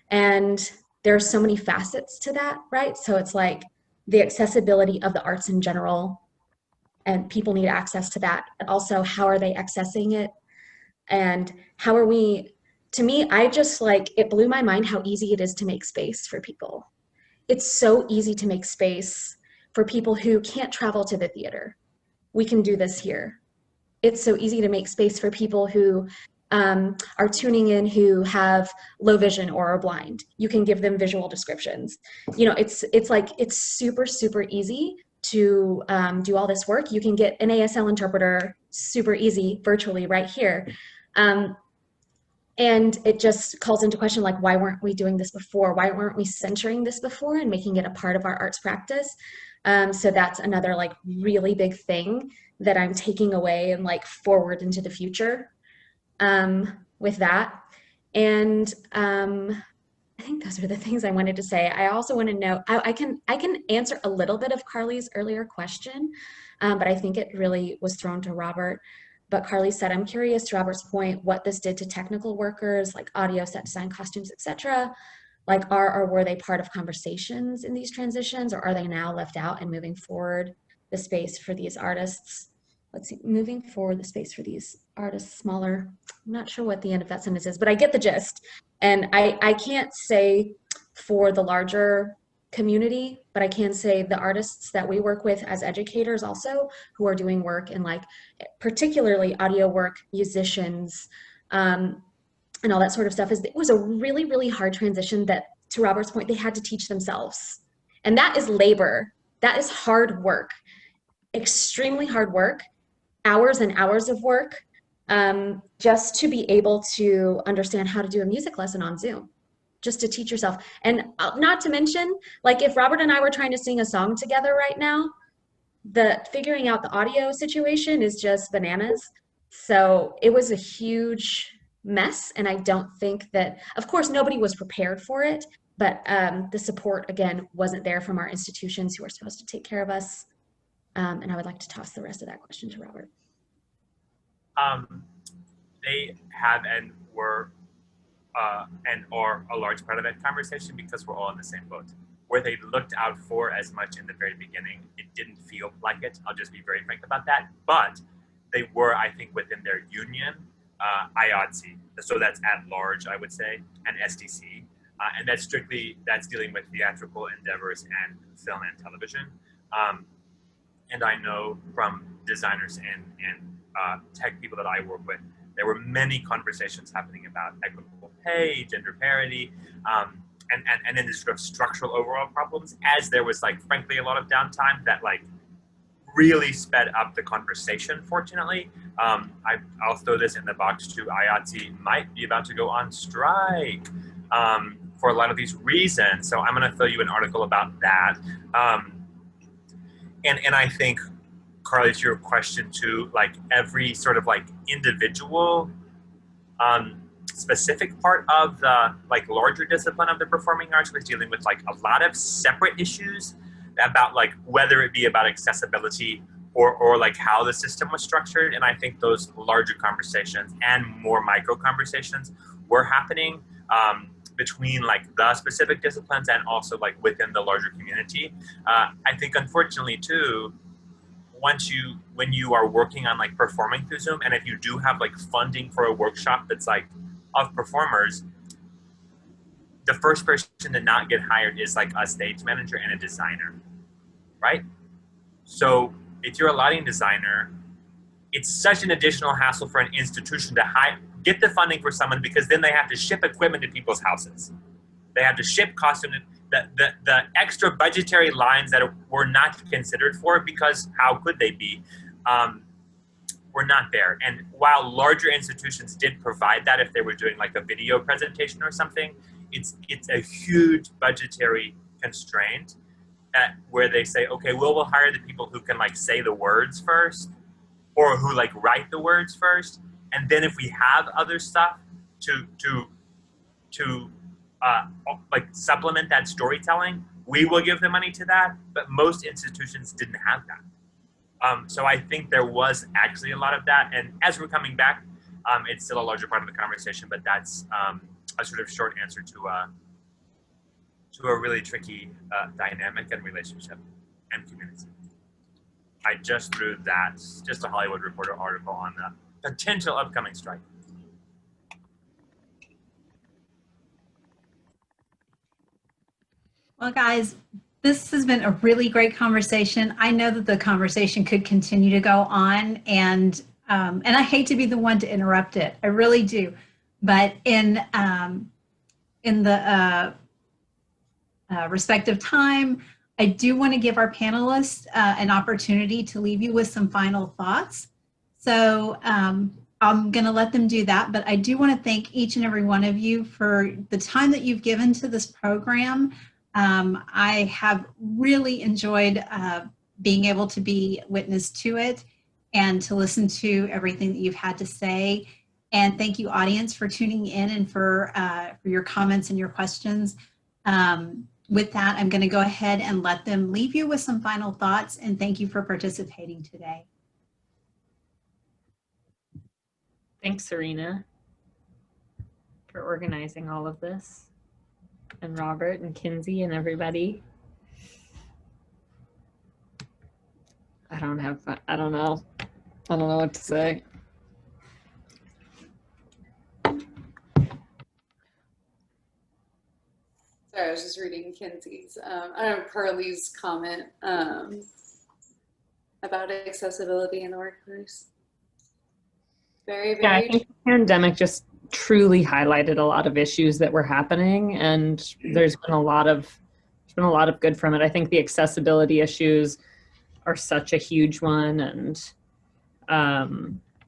And there are so many facets to that, right? So it's like the accessibility of the arts in general, and people need access to that. But also, how are they accessing it? And how are we, to me, I just like, it blew my mind how easy it is to make space for people. It's so easy to make space for people who can't travel to the theater. We can do this here. It's so easy to make space for people who are tuning in who have low vision or are blind. You can give them visual descriptions. You know, it's like, it's super, super easy to do all this work. You can get an ASL interpreter super easy virtually right here. And it just calls into question, like, why weren't we doing this before? Why weren't we centering this before and making it a part of our arts practice? So that's another like really big thing that I'm taking away and like forward into the future with that. And I think those are the things I wanted to say. I also want to know, I can answer a little bit of Carly's earlier question, but I think it really was thrown to Robert. But Carly said, I'm curious, to Robert's point, what this did to technical workers like audio, set design, costumes, etc. Like, are or were they part of conversations in these transitions, or are they now left out and moving forward the space for these artists? Let's see, moving forward the space for these artists smaller. I'm not sure what the end of that sentence is, but I get the gist. And I can't say for the larger community, but I can say the artists that we work with as educators also, who are doing work in like particularly audio work, musicians, and all that sort of stuff, is it was a really, really hard transition that, to Robert's point, they had to teach themselves. And that is labor. That is hard work, extremely hard work, hours and hours of work, just to be able to understand how to do a music lesson on Zoom, just to teach yourself. And not to mention, like, if Robert and I were trying to sing a song together right now, the figuring out the audio situation is just bananas. So it was a huge mess. And I don't think that, of course, nobody was prepared for it, but the support, again, wasn't there from our institutions who are supposed to take care of us. And I would like to toss the rest of that question to Robert. They have and were and are a large part of that conversation because we're all in the same boat. Where they looked out for as much in the very beginning, it didn't feel like it. I'll just be very frank about that. But they were, I think, within their union, IATSE, so that's at large, I would say, and SDC. And that's dealing with theatrical endeavors and film and television. And I know from designers and tech people that I work with, there were many conversations happening about equitable pay, gender parity, and then the sort of structural overall problems, as there was, like, frankly, a lot of downtime that, like, really sped up the conversation, fortunately. I'll throw this in the box too. IATSE might be about to go on strike for a lot of these reasons. So I'm going to throw you an article about that. And I think, Carly, to your question too, like, every sort of like individual specific part of the like larger discipline of the performing arts was dealing with like a lot of separate issues about like whether it be about accessibility or like how the system was structured. And I think those larger conversations and more micro conversations were happening between like the specific disciplines and also like within the larger community. I think, unfortunately too, when you are working on like performing through Zoom, and if you do have like funding for a workshop that's like of performers, the first person to not get hired is like a stage manager and a designer, right? So if you're a lighting designer, it's such an additional hassle for an institution to get the funding for someone, because then they have to ship equipment to people's houses. They have to ship costumes. The extra budgetary lines that were not considered for, because how could they be, were not there. And while larger institutions did provide that if they were doing like a video presentation or something, it's a huge budgetary constraint where they say, okay, we'll hire the people who can like say the words first, or who like write the words first, and then if we have other stuff to like supplement that storytelling, we will give the money to that. But most institutions didn't have that. So I think there was actually a lot of that, and as we're coming back, it's still a larger part of the conversation. But that's a sort of short answer to a really tricky dynamic and relationship and community. I just threw that, just a Hollywood Reporter article on the potential upcoming strike. Well, guys, this has been a really great conversation. I know that the conversation could continue to go on, and I hate to be the one to interrupt it. I really do. But in the respective time, I do want to give our panelists an opportunity to leave you with some final thoughts. So I'm going to let them do that, but I do want to thank each and every one of you for the time that you've given to this program. I have really enjoyed being able to be witness to it and to listen to everything that you've had to say. And thank you, audience, for tuning in and for your comments and your questions. With that, I'm going to go ahead and let them leave you with some final thoughts, and thank you for participating today. Thanks, Serena, for organizing all of this, and Robert and Kinsey and everybody. I don't know what to say. Sorry, I was just reading Kinsey's, Carly's comment about accessibility in the workforce. Very, Yeah, I very. think the pandemic just truly highlighted a lot of issues that were happening, and there's been a lot of good from it. I think the accessibility issues are such a huge one, and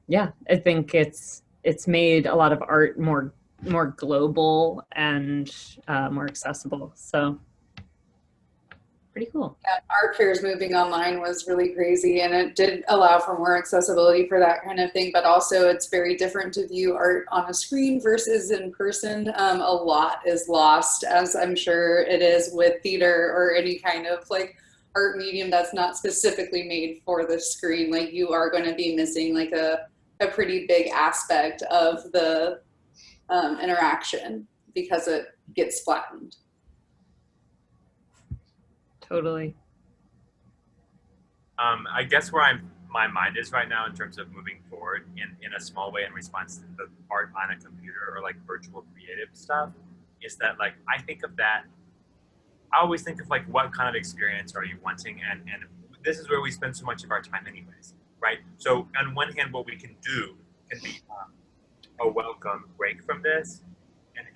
yeah, I think it's made a lot of art more global and more accessible. So pretty cool. Yeah, art fairs moving online was really crazy, and it did allow for more accessibility for that kind of thing, but also it's very different to view art on a screen versus in person. A lot is lost, as I'm sure it is with theater or any kind of like art medium that's not specifically made for the screen. Like, you are going to be missing like a pretty big aspect of the interaction because it gets flattened. Totally. I guess where my mind is right now in terms of moving forward in a small way in response to the art on a computer or like virtual creative stuff is that, like, I always think of like, what kind of experience are you wanting? And this is where we spend so much of our time anyways, right? So on one hand, what we can do can be a welcome break from this.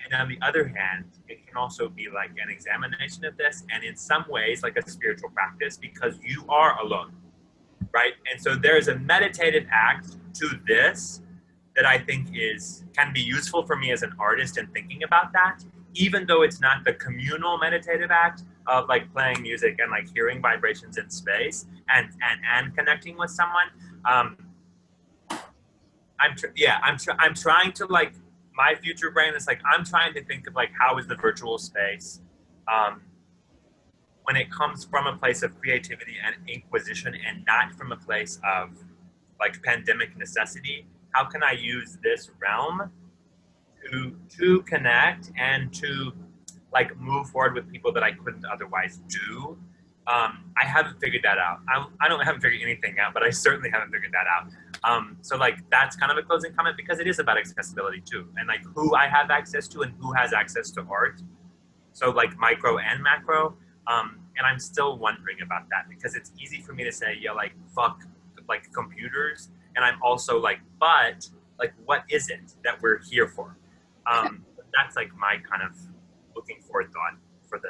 And on the other hand, it can also be like an examination of this, and in some ways like a spiritual practice, because you are alone, right? And so there's a meditative act to this that I think can be useful for me as an artist in thinking about that, even though it's not the communal meditative act of like playing music and like hearing vibrations in space and connecting with someone. I'm trying to like, my future brain is like, I'm trying to think of like, how is the virtual space, when it comes from a place of creativity and inquisition and not from a place of like pandemic necessity, how can I use this realm to connect and to like move forward with people that I couldn't otherwise do? I haven't figured that out. I haven't figured anything out, but I certainly haven't figured that out. So like, that's kind of a closing comment, because it is about accessibility too, and like who I have access to and who has access to art. So like micro and macro. And I'm still wondering about that because it's easy for me to say, yeah, like fuck like computers. And I'm also like, but like, what is it that we're here for? That's like my kind of looking forward thought for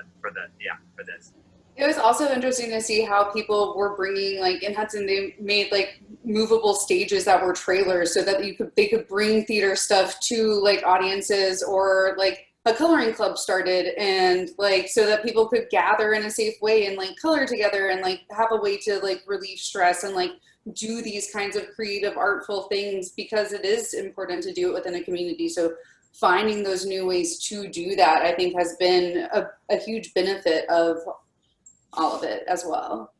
this. It was also interesting to see how people were bringing, like in Hudson, they made like movable stages that were trailers so that they could bring theater stuff to like audiences, or like a coloring club started, and like so that people could gather in a safe way and like color together and like have a way to like relieve stress and like do these kinds of creative, artful things, because it is important to do it within a community. So finding those new ways to do that, I think, has been a huge benefit of all of it as well.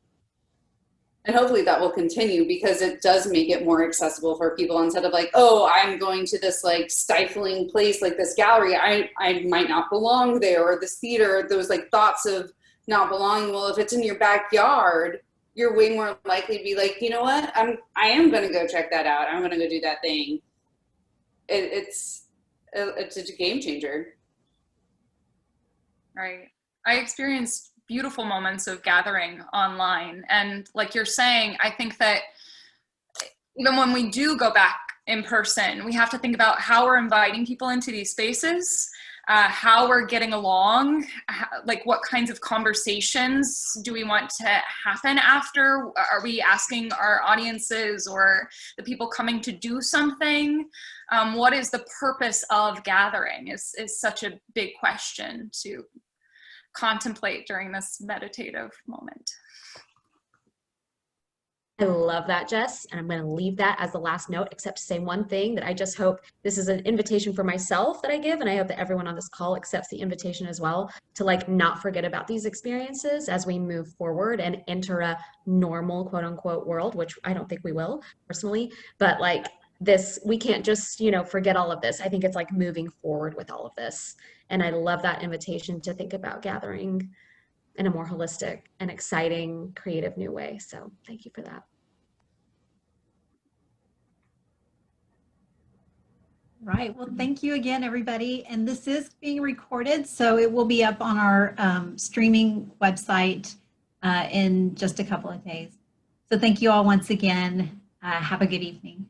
And hopefully that will continue, because it does make it more accessible for people, instead of like, oh, I'm going to this like stifling place like this gallery, I might not belong there, or this theater, those like thoughts of not belonging. Well, if it's in your backyard, you're way more likely to be like, you know what, I am going to go check that out, I'm going to go do that thing. It's a game changer. Right. I experienced beautiful moments of gathering online. And like you're saying, I think that even when we do go back in person, we have to think about how we're inviting people into these spaces, how we're getting along, like what kinds of conversations do we want to happen after? Are we asking our audiences or the people coming to do something? What is the purpose of gathering is such a big question to contemplate during this meditative moment. I love that, Jess, and I'm going to leave that as the last note, except to say one thing that I just hope this is an invitation for myself that I give, and I hope that everyone on this call accepts the invitation as well, to like not forget about these experiences as we move forward and enter a normal, quote unquote, world, which I don't think we will personally, but like this, we can't just, you know, forget all of this. I think it's like moving forward with all of this. And I love that invitation to think about gathering in a more holistic and exciting, creative new way. So thank you for that. Right. Well, thank you again, everybody. And this is being recorded, so it will be up on our streaming website in just a couple of days. So thank you all once again. Have a good evening.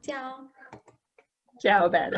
Ciao. Ciao, Betty.